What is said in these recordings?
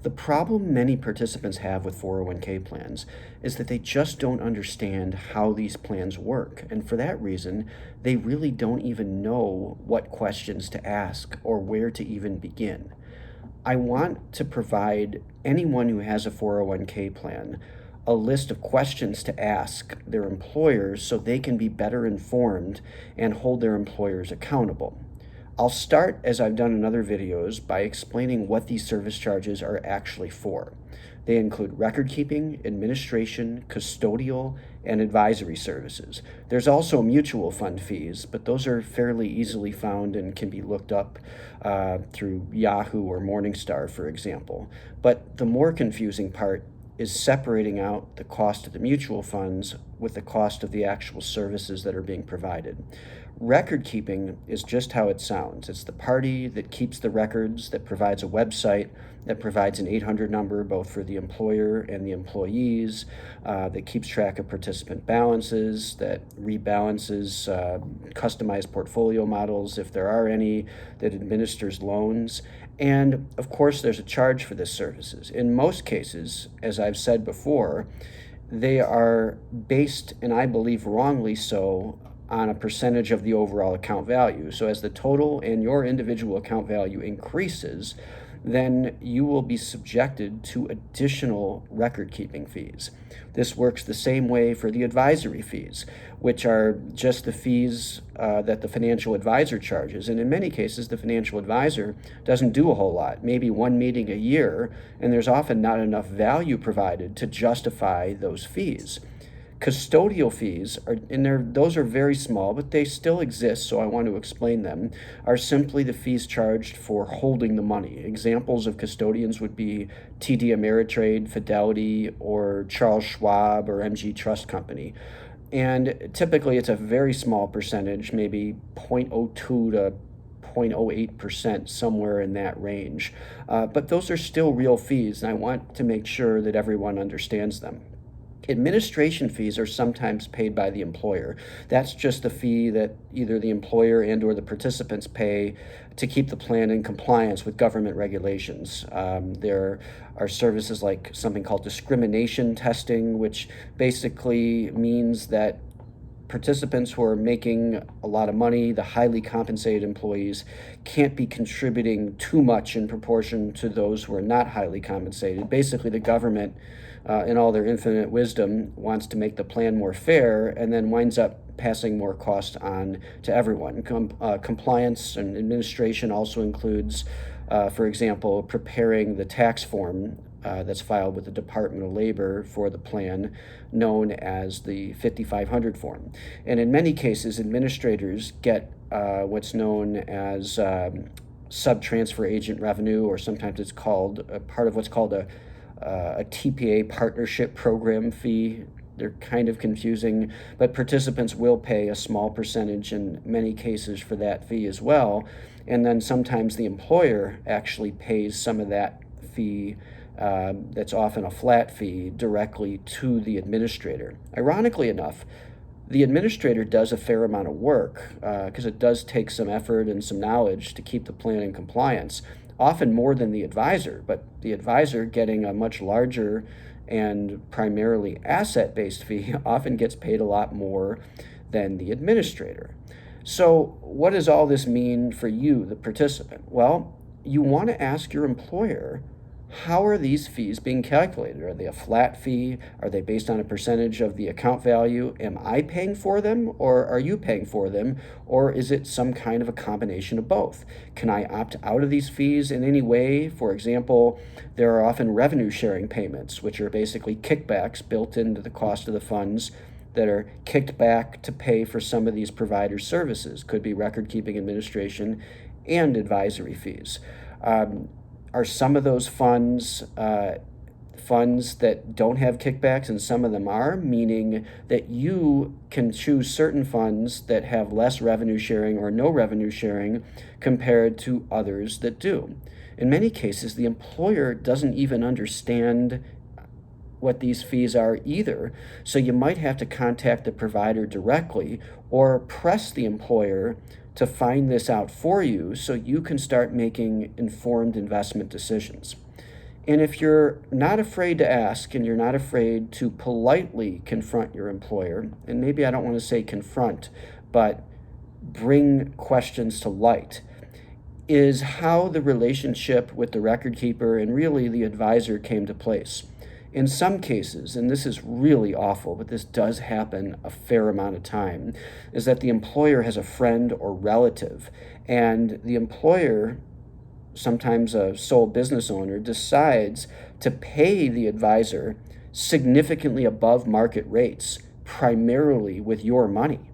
The problem many participants have with 401k plans is that they just don't understand how these plans work. And for that reason, they really don't even know what questions to ask or where to even begin. I want to provide anyone who has a 401k plan a list of questions to ask their employers so they can be better informed and hold their employers accountable. I'll start, as I've done in other videos, by explaining what these service charges are actually for. They include record keeping, administration, custodial, and advisory services. There's also mutual fund fees, but those are fairly easily found and can be looked up through Yahoo or Morningstar, for example. But the more confusing part is separating out the cost of the mutual funds with the cost of the actual services that are being provided. Record keeping is just how it sounds. It's the party that keeps the records, that provides a website, that provides an 800 number both for the employer and the employees, that keeps track of participant balances, that rebalances customized portfolio models if there are any, that administers loans. And of course, there's a charge for this services. In most cases, as I've said before, they are based, and I believe wrongly so, on a percentage of the overall account value. So as the total and your individual account value increases, then you will be subjected to additional record-keeping fees. This works the same way for the advisory fees, which are just the fees that the financial advisor charges. And in many cases, the financial advisor doesn't do a whole lot, maybe one meeting a year, and there's often not enough value provided to justify those fees. Custodial fees are in there, those are very small, but they still exist, so I want to explain them, are simply the fees charged for holding the money. Examples of custodians would be TD Ameritrade, Fidelity, or Charles Schwab or MG Trust Company. And typically it's a very small percentage, maybe 0.02 to 0.08%, somewhere in that range. But those are still real fees, and I want to make sure that everyone understands them. Administration fees are sometimes paid by the employer. That's just the fee that either the employer and or the participants pay to keep the plan in compliance with government regulations. There are services like something called discrimination testing, which basically means that participants who are making a lot of money, the highly compensated employees, can't be contributing too much in proportion to those who are not highly compensated. Basically, the government, in all their infinite wisdom, wants to make the plan more fair and then winds up passing more cost on to everyone. Compliance and administration also includes, for example, preparing the tax form that's filed with the Department of Labor for the plan, known as the 5500 form. And in many cases, administrators get what's known as sub-transfer agent revenue, or sometimes it's called part of what's called a TPA partnership program fee. They're kind of confusing, but participants will pay a small percentage in many cases for that fee as well. And then sometimes the employer actually pays some of that fee, that's often a flat fee, directly to the administrator. Ironically enough, the administrator does a fair amount of work because it does take some effort and some knowledge to keep the plan in compliance, often more than the advisor, but the advisor, getting a much larger and primarily asset-based fee, often gets paid a lot more than the administrator. So what does all this mean for you, the participant? Well, you want to ask your employer, how are these fees being calculated? Are they a flat fee? Are they based on a percentage of the account value? Am I paying for them, or are you paying for them? Or is it some kind of a combination of both? Can I opt out of these fees in any way? For example, there are often revenue sharing payments, which are basically kickbacks built into the cost of the funds that are kicked back to pay for some of these provider services. Could be record keeping, administration, and advisory fees. Are some of those funds that don't have kickbacks, and some of them are, meaning that you can choose certain funds that have less revenue sharing or no revenue sharing compared to others that do. In many cases, the employer doesn't even understand what these fees are either, so you might have to contact the provider directly or press the employer to find this out for you so you can start making informed investment decisions. And if you're not afraid to ask and you're not afraid to politely confront your employer, and maybe I don't want to say confront, but bring questions to light, is how the relationship with the record keeper and really the advisor came to place. In some cases, and this is really awful, but this does happen a fair amount of time, is that the employer has a friend or relative, and the employer, sometimes a sole business owner, decides to pay the advisor significantly above market rates, primarily with your money.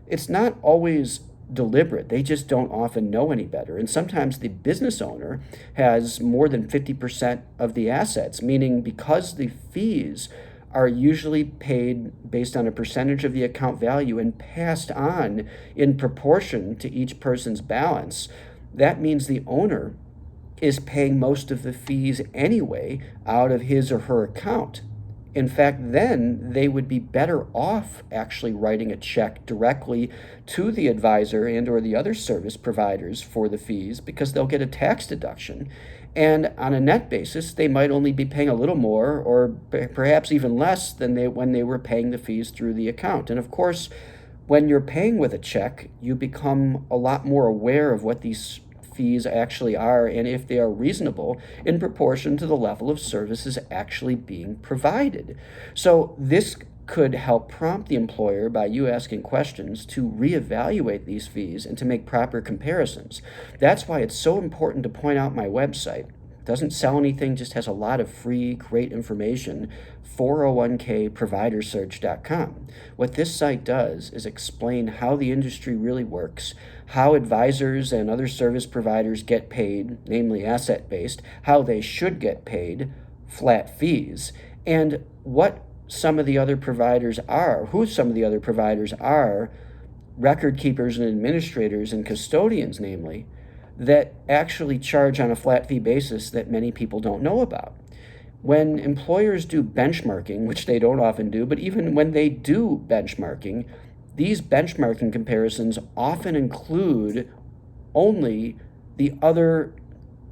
It's not always deliberate. They just don't often know any better. And sometimes the business owner has more than 50% of the assets, meaning because the fees are usually paid based on a percentage of the account value and passed on in proportion to each person's balance, that means the owner is paying most of the fees anyway out of his or her account. In fact, then they would be better off actually writing a check directly to the advisor and or the other service providers for the fees, because they'll get a tax deduction. And on a net basis, they might only be paying a little more or perhaps even less than when they were paying the fees through the account. And of course, when you're paying with a check, you become a lot more aware of what these fees actually are and if they are reasonable in proportion to the level of services actually being provided. So this could help prompt the employer, by you asking questions, to reevaluate these fees and to make proper comparisons. That's why it's so important to point out my website. It doesn't sell anything, just has a lot of free, great information, 401kprovidersearch.com. What this site does is explain how the industry really works, how advisors and other service providers get paid, namely asset-based, how they should get paid, flat fees, and what some of the other providers are, who some of the other providers are, record keepers and administrators and custodians, namely, that actually charge on a flat fee basis that many people don't know about. When employers do benchmarking, which they don't often do, but even when they do benchmarking, these benchmarking comparisons often include only the other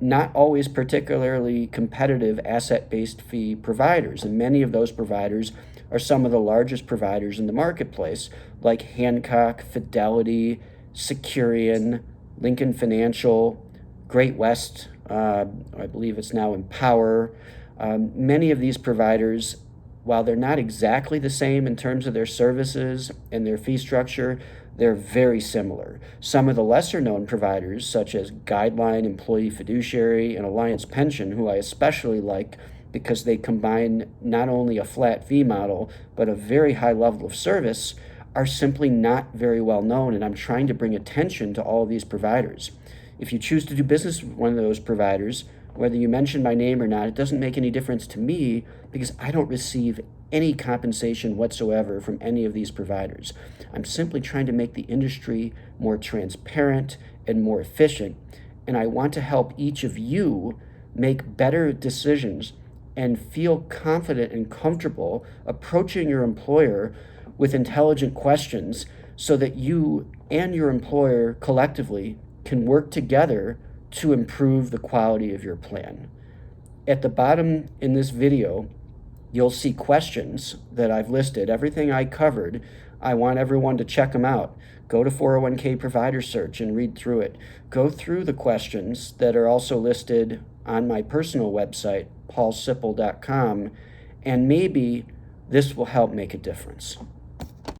not always particularly competitive asset-based fee providers. And many of those providers are some of the largest providers in the marketplace, like Hancock, Fidelity, Securian, Lincoln Financial, Great West, I believe it's now Empower. Many of these providers, while they're not exactly the same in terms of their services and their fee structure, they're very similar. Some of the lesser known providers, such as Guideline, Employee Fiduciary, and Alliance Pension, who I especially like because they combine not only a flat fee model, but a very high level of service, are simply not very well known, and I'm trying to bring attention to all of these providers. If you choose to do business with one of those providers, whether you mention my name or not, it doesn't make any difference to me because I don't receive any compensation whatsoever from any of these providers. I'm simply trying to make the industry more transparent and more efficient, and I want to help each of you make better decisions and feel confident and comfortable approaching your employer with intelligent questions so that you and your employer collectively can work together to improve the quality of your plan. At the bottom in this video, you'll see questions that I've listed. Everything I covered, I want everyone to check them out. Go to 401k Provider Search and read through it. Go through the questions that are also listed on my personal website, paulsipple.com, and maybe this will help make a difference.